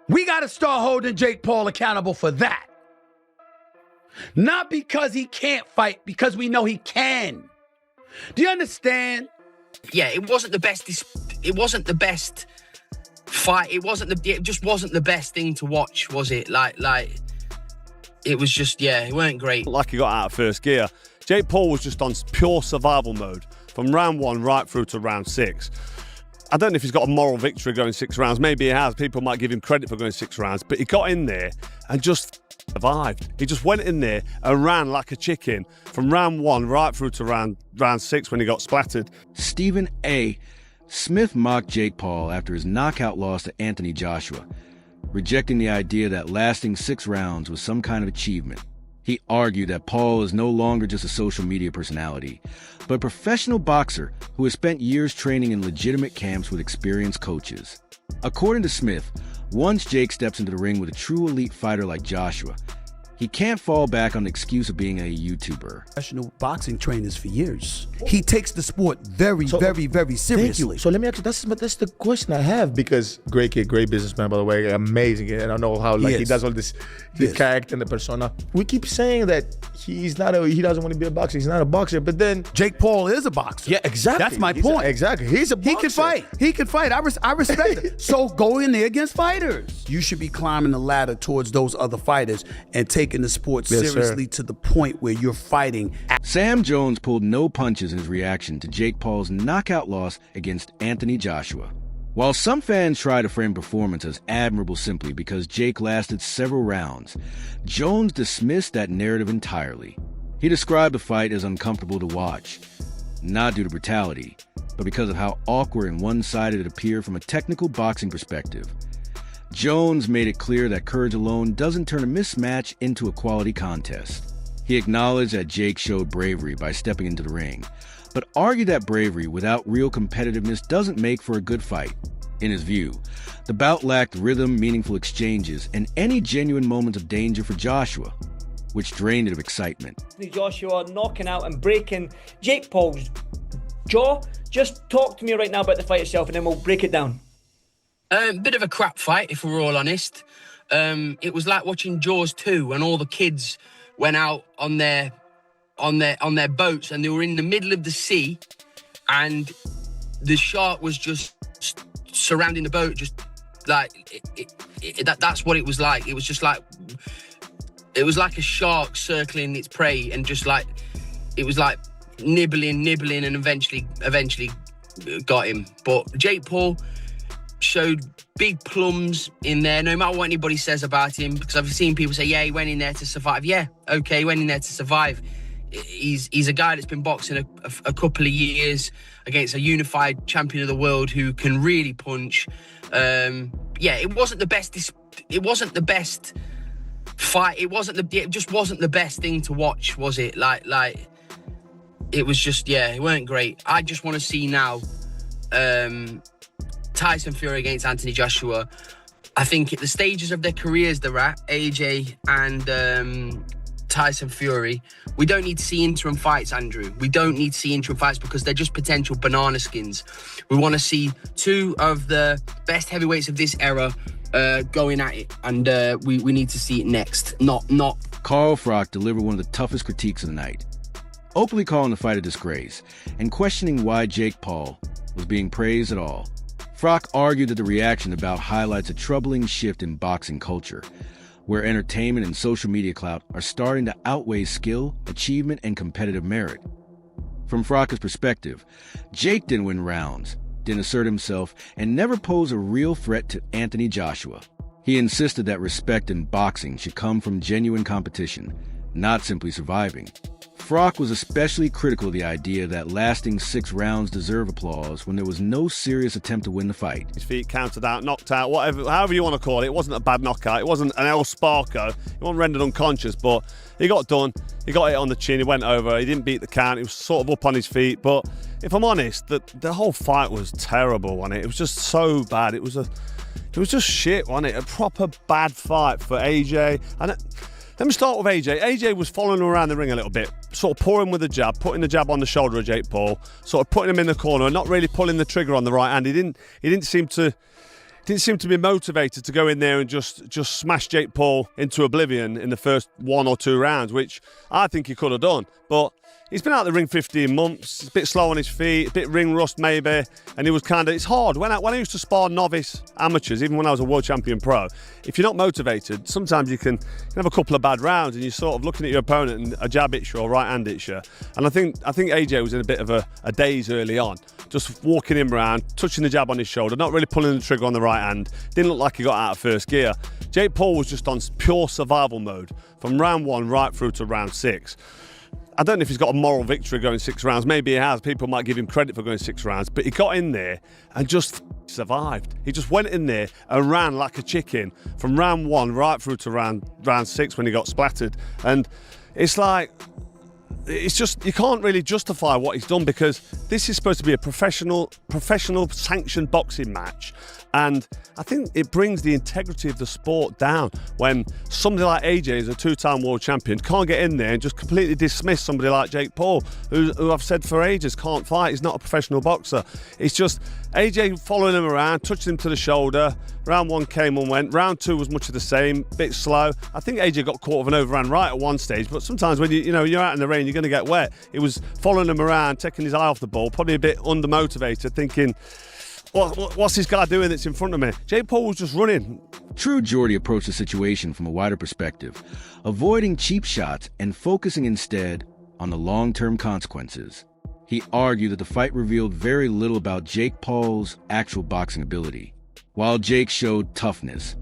We got to start holding Jake Paul accountable for that. Not because he can't fight, because we know he can. Do you understand? Yeah, it wasn't the best. It wasn't the best fight. It just wasn't the best thing to watch, was it? Like it was just, yeah, it weren't great. Like he got out of first gear. Jake Paul was just on pure survival mode from round 1 right through to round 6. I don't know if he's got a moral victory going 6 rounds. Maybe he has. People might give him credit for going 6 rounds. But he got in there and just survived. He just went in there and ran like a chicken from round 1 right through to round 6 when he got splattered. Stephen A. Smith mocked Jake Paul after his knockout loss to Anthony Joshua, rejecting the idea that lasting 6 rounds was some kind of achievement. He argued that Paul is no longer just a social media personality, but a professional boxer who has spent years training in legitimate camps with experienced coaches. According to Smith, once Jake steps into the ring with a true elite fighter like Joshua, he can't fall back on the excuse of being a YouTuber. Professional boxing trainers for years. He takes the sport very seriously. Thank you. So let me ask you, that's the question I have, because great kid, great businessman, by the way, amazing. And I know how he does all this character and the persona. We keep saying that he doesn't want to be a boxer. He's not a boxer, but then Jake Paul is a boxer. Yeah, exactly. That's my point. Exactly. He's a boxer. He can fight. I respect it. So go in there against fighters. You should be climbing the ladder towards those other fighters and taking the sport seriously to the point where you're fighting. Sam Jones pulled no punches in his reaction to Jake Paul's knockout loss against Anthony Joshua. While some fans try to frame performance as admirable simply because Jake lasted several rounds, Jones dismissed that narrative entirely. He described the fight as uncomfortable to watch, not due to brutality, but because of how awkward and one-sided it appeared from a technical boxing perspective. Jones made it clear that courage alone doesn't turn a mismatch into a quality contest. He acknowledged that Jake showed bravery by stepping into the ring, but argued that bravery without real competitiveness doesn't make for a good fight. In his view, the bout lacked rhythm, meaningful exchanges, and any genuine moments of danger for Joshua, which drained it of excitement. Joshua knocking out and breaking Jake Paul's jaw. Just talk to me right now about the fight itself and then we'll break it down. Bit of a crap fight, if we're all honest. It was like watching Jaws 2 when all the kids went out on their boats and they were in the middle of the sea and the shark was just surrounding the boat, just like that's what it was like. It was just like a shark circling its prey and just like it was like nibbling and eventually got him. But Jake Paul showed big plums in there, no matter what anybody says about him, because I've seen people say, yeah, he went in there to survive. Yeah, okay, he went in there to survive. He's a guy that's been boxing a couple of years against a unified champion of the world who can really punch. It wasn't the best. It wasn't the best fight. It just wasn't the best thing to watch, was it? Like it was just, yeah, it weren't great. I just want to see now Tyson Fury against Anthony Joshua. I think at the stages of their careers they're at, AJ and Tyson Fury, we don't need to see interim fights, Andrew. We don't need to see interim fights because they're just potential banana skins. We want to see 2 of the best heavyweights of this era going at it, and we need to see it next. Not. Carl Froch delivered one of the toughest critiques of the night, openly calling the fight a disgrace and questioning why Jake Paul was being praised at all. Froch argued that the reaction about highlights a troubling shift in boxing culture, where entertainment and social media clout are starting to outweigh skill, achievement, and competitive merit. From Froch's perspective, Jake didn't win rounds, didn't assert himself, and never posed a real threat to Anthony Joshua. He insisted that respect in boxing should come from genuine competition, not simply surviving. Froch was especially critical of the idea that lasting 6 rounds deserve applause when there was no serious attempt to win the fight. His feet counted out, knocked out, whatever, however you want to call it. It wasn't a bad knockout. It wasn't an El Sparko. He wasn't rendered unconscious, but he got done. He got it on the chin. He went over. He didn't beat the count. He was sort of up on his feet. But if I'm honest, the whole fight was terrible, wasn't it? It was just so bad. It was just shit, wasn't it? A proper bad fight for AJ. And let me start with AJ. AJ was following him around the ring a little bit, sort of pouring with the jab, putting the jab on the shoulder of Jake Paul, sort of putting him in the corner and not really pulling the trigger on the right hand. He didn't seem to didn't seem to be motivated to go in there and just smash Jake Paul into oblivion in the first 1 or 2 rounds, which I think he could have done. But he's been out the ring 15 months, he's a bit slow on his feet, a bit ring rust maybe, and he was it's hard. When I used to spar novice amateurs, even when I was a world champion pro, if you're not motivated, sometimes you can have a couple of bad rounds and you're sort of looking at your opponent and a jab hits you or right hand hits you. And I think AJ was in a bit of a daze early on, just walking him around, touching the jab on his shoulder, not really pulling the trigger on the right hand. Didn't look like he got out of first gear. Jake Paul was just on pure survival mode from round 1 right through to round 6. I don't know if he's got a moral victory going 6 rounds. Maybe he has. People might give him credit for going 6 rounds. But he got in there and just survived. He just went in there and ran like a chicken from round 1 right through to round 6 when he got splattered. And it's like, it's just, you can't really justify what he's done, because this is supposed to be a professional sanctioned boxing match. And I think it brings the integrity of the sport down when somebody like AJ is a 2-time world champion, can't get in there and just completely dismiss somebody like Jake Paul, who I've said for ages can't fight. He's not a professional boxer. It's just AJ following him around, touching him to the shoulder. Round 1 came and went. Round 2 was much of the same, bit slow. I think AJ got caught with an overhand right at one stage, but sometimes when you're out in the rain, you're going to get wet. It was following him around, taking his eye off the ball, probably a bit undermotivated, thinking, what's this guy doing that's in front of me? Jake Paul was just running. True Jordy approached the situation from a wider perspective, avoiding cheap shots and focusing instead on the long-term consequences. He argued that the fight revealed very little about Jake Paul's actual boxing ability. While Jake showed toughness,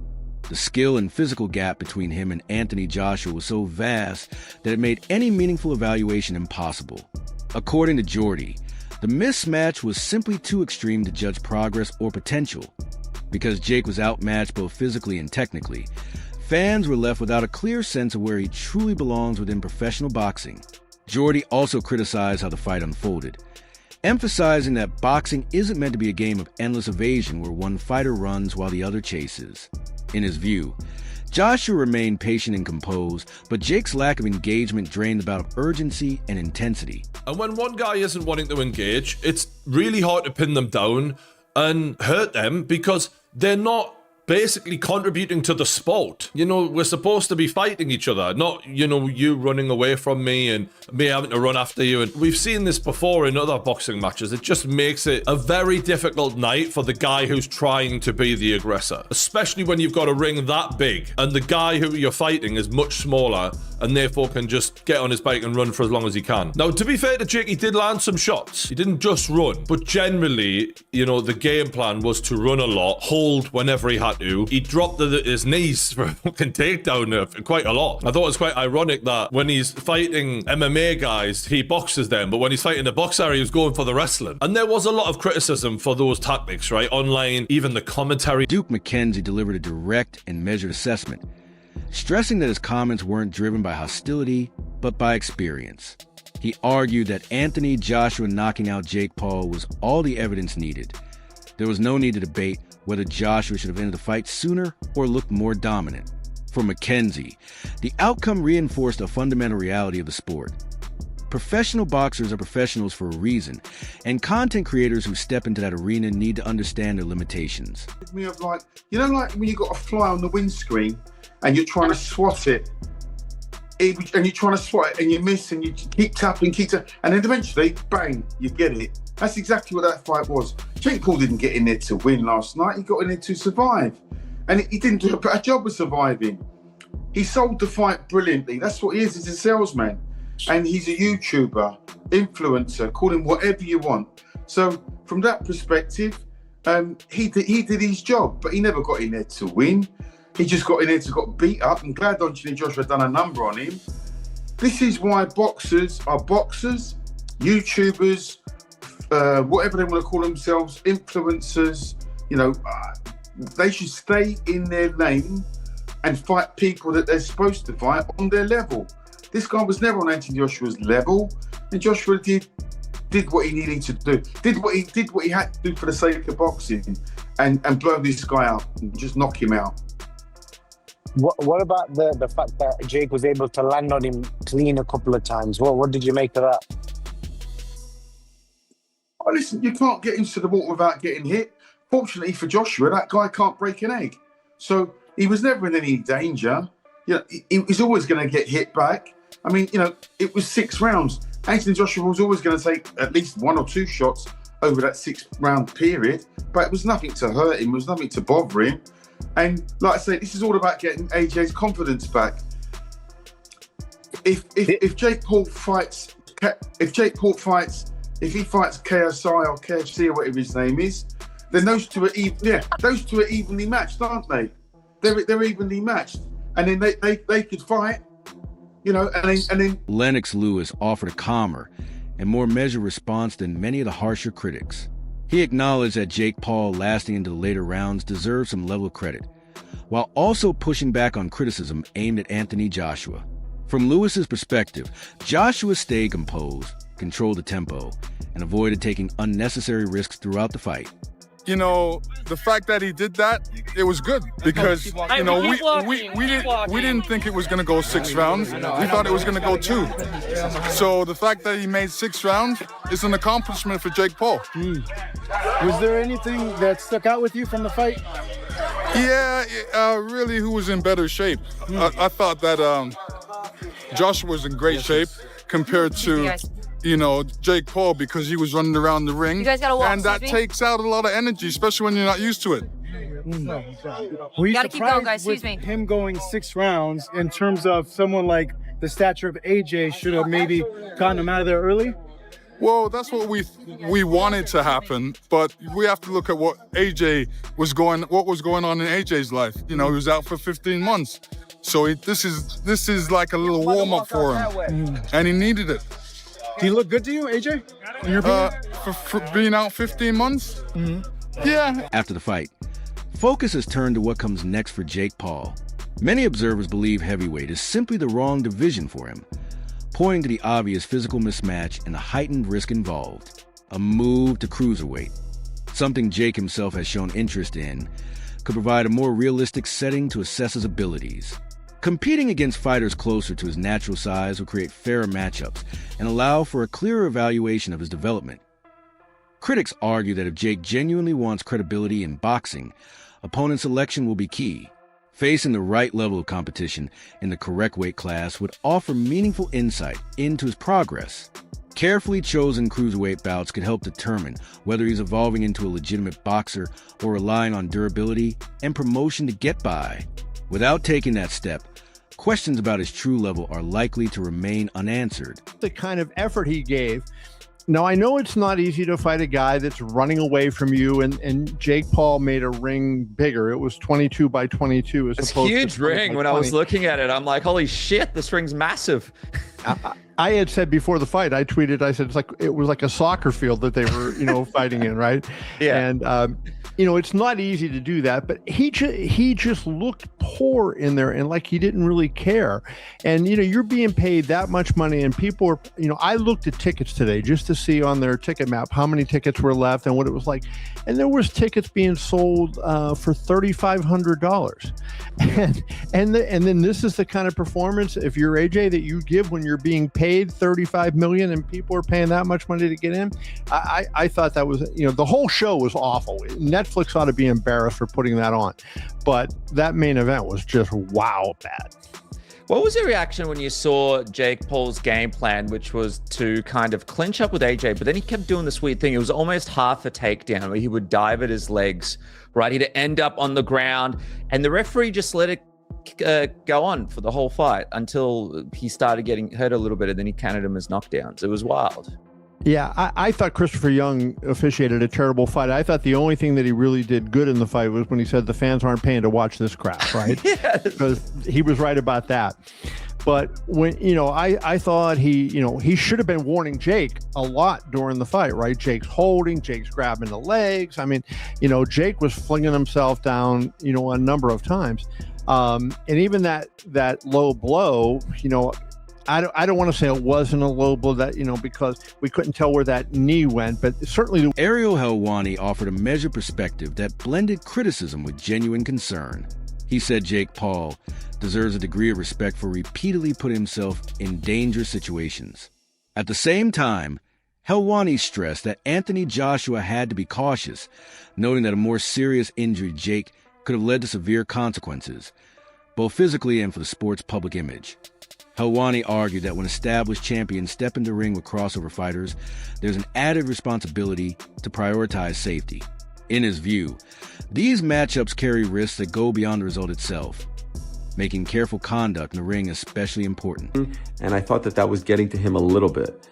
the skill and physical gap between him and Anthony Joshua was so vast that it made any meaningful evaluation impossible. According to Jordy, the mismatch was simply too extreme to judge progress or potential. Because Jake was outmatched both physically and technically, fans were left without a clear sense of where he truly belongs within professional boxing. Jordy also criticized how the fight unfolded, emphasizing that boxing isn't meant to be a game of endless evasion where one fighter runs while the other chases. In his view, Joshua remained patient and composed, but Jake's lack of engagement drained the bout of urgency and intensity. And when one guy isn't wanting to engage, it's really hard to pin them down and hurt them because they're not basically contributing to the sport. We're supposed to be fighting each other, not, you running away from me and me having to run after you. And we've seen this before in other boxing matches. It just makes it a very difficult night for the guy who's trying to be the aggressor, especially when you've got a ring that big and the guy who you're fighting is much smaller and therefore can just get on his bike and run for as long as he can. Now, to be fair to Jake, he did land some shots. He didn't just run, but generally, the game plan was to run a lot, hold whenever he had to. He dropped his knees for a fucking takedown quite a lot. I thought it was quite ironic that when he's fighting MMA guys, he boxes them, but when he's fighting a boxer, he was going for the wrestling. And there was a lot of criticism for those tactics, right? Online, even the commentary. Duke McKenzie delivered a direct and measured assessment, stressing that his comments weren't driven by hostility, but by experience. He argued that Anthony Joshua knocking out Jake Paul was all the evidence needed. There was no need to debate whether Joshua should have ended the fight sooner or looked more dominant. For McKenzie, the outcome reinforced a fundamental reality of the sport. Professional boxers are professionals for a reason, and content creators who step into that arena need to understand their limitations. Me of like when you got a fly on the windscreen and you're trying to swat it, and you're trying to swat it and you miss and you keep tapping, and then eventually, bang, you get it. That's exactly what that fight was. Jake Paul didn't get in there to win last night. He got in there to survive. And he didn't do a better job of surviving. He sold the fight brilliantly. That's what he is. He's a salesman. And he's a YouTuber, influencer, call him whatever you want. So from that perspective, he did his job, but he never got in there to win. He just got in there to get beat up. I'm glad Anthony Joshua done a number on him. This is why boxers are boxers, YouTubers, whatever they want to call themselves, influencers, they should stay in their lane and fight people that they're supposed to fight on their level. This guy was never on Anthony Joshua's level, and Joshua did what he needed to do, did what he had to do for the sake of boxing, and blow this guy out and just knock him out. What about the fact that Jake was able to land on him clean a couple of times? What did you make of that? Oh, listen, you can't get into the water without getting hit. fortunately for Joshua, that guy can't break an egg. So he was never in any danger. He was always going to get hit back. I mean, it was 6 rounds. Anthony Joshua was always going to take at least 1 or 2 shots over that 6-round period, but it was nothing to hurt him. It was nothing to bother him. And like I say, this is all about getting AJ's confidence back. If Jake Paul fights, if he fights KSI or KFC or whatever his name is, then those two are evenly matched, aren't they? They're evenly matched, and then they could fight, and then Lennox Lewis offered a calmer and more measured response than many of the harsher critics. He acknowledged that Jake Paul lasting into the later rounds deserved some level of credit, while also pushing back on criticism aimed at Anthony Joshua. From Lewis's perspective, Joshua stayed composed, controlled the tempo, and avoided taking unnecessary risks throughout the fight. The fact that he did that, it was good because, we didn't think it was going to go 6 rounds. We thought it was going to go 2. So the fact that he made 6 rounds is an accomplishment for Jake Paul. Was there anything that stuck out with you from the fight? Yeah, really, who was in better shape? I thought that Joshua was in great shape compared to Jake Paul, because he was running around the ring. You guys gotta walk, and that takes out a lot of energy, especially when you're not used to it. Were you gotta keep going, guys. with Excuse me. him going 6 rounds in terms of someone like the stature of AJ should have maybe gotten him out of there early? Well, that's what we wanted to happen, but we have to look at what was going on in AJ's life. He was out for 15 months. So this is like a little warm-up for him, and he needed it. Do you look good to you, AJ? In your opinion? For being out 15 months? Mm-hmm. Yeah. After the fight, focus has turned to what comes next for Jake Paul. Many observers believe heavyweight is simply the wrong division for him, pointing to the obvious physical mismatch and the heightened risk involved. A move to cruiserweight, something Jake himself has shown interest in, could provide a more realistic setting to assess his abilities. Competing against fighters closer to his natural size will create fairer matchups and allow for a clearer evaluation of his development. Critics argue that if Jake genuinely wants credibility in boxing, opponent selection will be key. Facing the right level of competition in the correct weight class would offer meaningful insight into his progress. Carefully chosen cruiserweight bouts could help determine whether he's evolving into a legitimate boxer or relying on durability and promotion to get by. Without taking that step, questions about his true level are likely to remain unanswered. The kind of effort he gave. Now, I know it's not easy to fight a guy that's running away from you, and Jake Paul made a ring bigger. It was 22 by 22 as opposed to 20 huge ring. When I was looking at it, I'm like, holy shit, this ring's massive. I had said before the fight, I tweeted, I said, it was like a soccer field that they were, fighting in, right? Yeah. And, it's not easy to do that, but he just looked poor in there and like he didn't really care. And, you're being paid that much money and people are, I looked at tickets today just to see on their ticket map how many tickets were left and what it was like. And there was tickets being sold for $3,500. And then this is the kind of performance, if you're AJ, that you give when you're being paid $35 million and people are paying that much money to get in. I thought that was, the whole show was awful. Netflix ought to be embarrassed for putting that on, but that main event was just wow bad. What was your reaction when you saw Jake Paul's game plan, which was to kind of clinch up with AJ, but then he kept doing this weird thing. It was almost half a takedown where he would dive at his legs, right? He'd end up on the ground, and the referee just let it go on for the whole fight until he started getting hurt a little bit, and then he counted him as knockdowns. It was wild. Yeah, I thought Christopher Young officiated a terrible fight. I thought the only thing that he really did good in the fight was when he said the fans aren't paying to watch this crap, right? Yes. Because he was right about that. But when, I thought he should have been warning Jake a lot during the fight, right? Jake's holding, Jake's grabbing the legs. I mean, Jake was flinging himself down, a number of times. And even that low blow, I don't want to say it wasn't a low blow that, because we couldn't tell where that knee went, but certainly. Ariel Helwani offered a measured perspective that blended criticism with genuine concern. He said Jake Paul deserves a degree of respect for repeatedly putting himself in dangerous situations. At the same time, Helwani stressed that Anthony Joshua had to be cautious, noting that a more serious injury to Jake could have led to severe consequences, both physically and for the sport's public image. Helwani argued that when established champions step into the ring with crossover fighters, there's an added responsibility to prioritize safety. In his view, these matchups carry risks that go beyond the result itself, making careful conduct in the ring especially important. And I thought that was getting to him a little bit.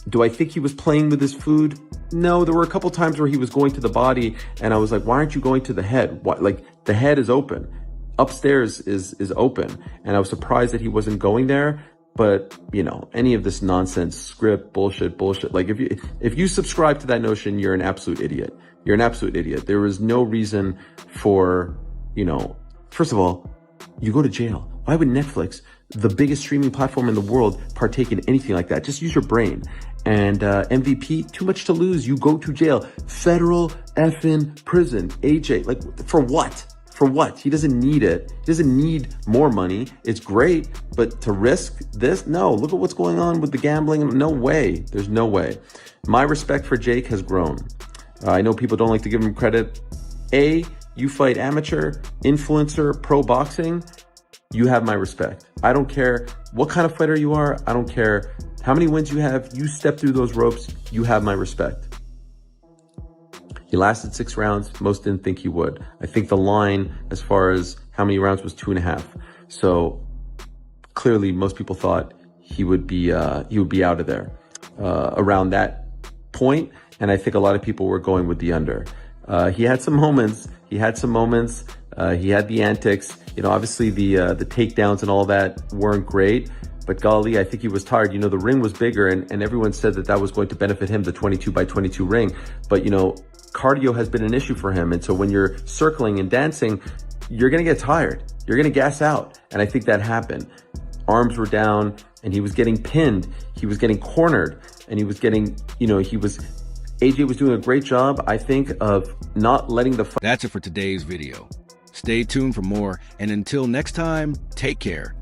Do I think he was playing with his food? No, there were a couple times where he was going to the body and I was like, why aren't you going to the head? Why? Like, the head is open. Upstairs is open. And I was surprised that he wasn't going there. But, you know, any of this nonsense, script, bullshit. Like, if you subscribe to that notion, you're an absolute idiot. You're an absolute idiot. There is no reason for, you know, first of all, you go to jail. Why would Netflix, the biggest streaming platform in the world, partake in anything like that? Just use your brain. And MVP, too much to lose. You go to jail. Federal effing prison. AJ, like, for what? For what? He doesn't need it. He doesn't need more money. It's great, but to risk this? No, look at what's going on with the gambling. No way. There's no way. My respect for Jake has grown. I know people don't like to give him credit. You fight amateur, influencer, pro boxing. You have my respect. I don't care what kind of fighter you are. I don't care how many wins you have. You step through those ropes. You have my respect. He lasted 6 rounds. Most didn't think he would. I think the line as far as how many rounds was 2.5. So clearly most people thought he would be out of there around that point. And I think a lot of people were going with the under. He had some moments. He had the antics. You know, obviously the takedowns and all that weren't great. But golly, I think he was tired. You know, the ring was bigger and everyone said that was going to benefit him, the 22x22 ring. But, you know, cardio has been an issue for him. And so when you're circling and dancing, you're going to get tired. You're going to gas out. And I think that happened. Arms were down and he was getting pinned. He was getting cornered and he was getting, you know, AJ was doing a great job, I think, of not letting the fight. That's it for today's video. Stay tuned for more, and until next time, take care.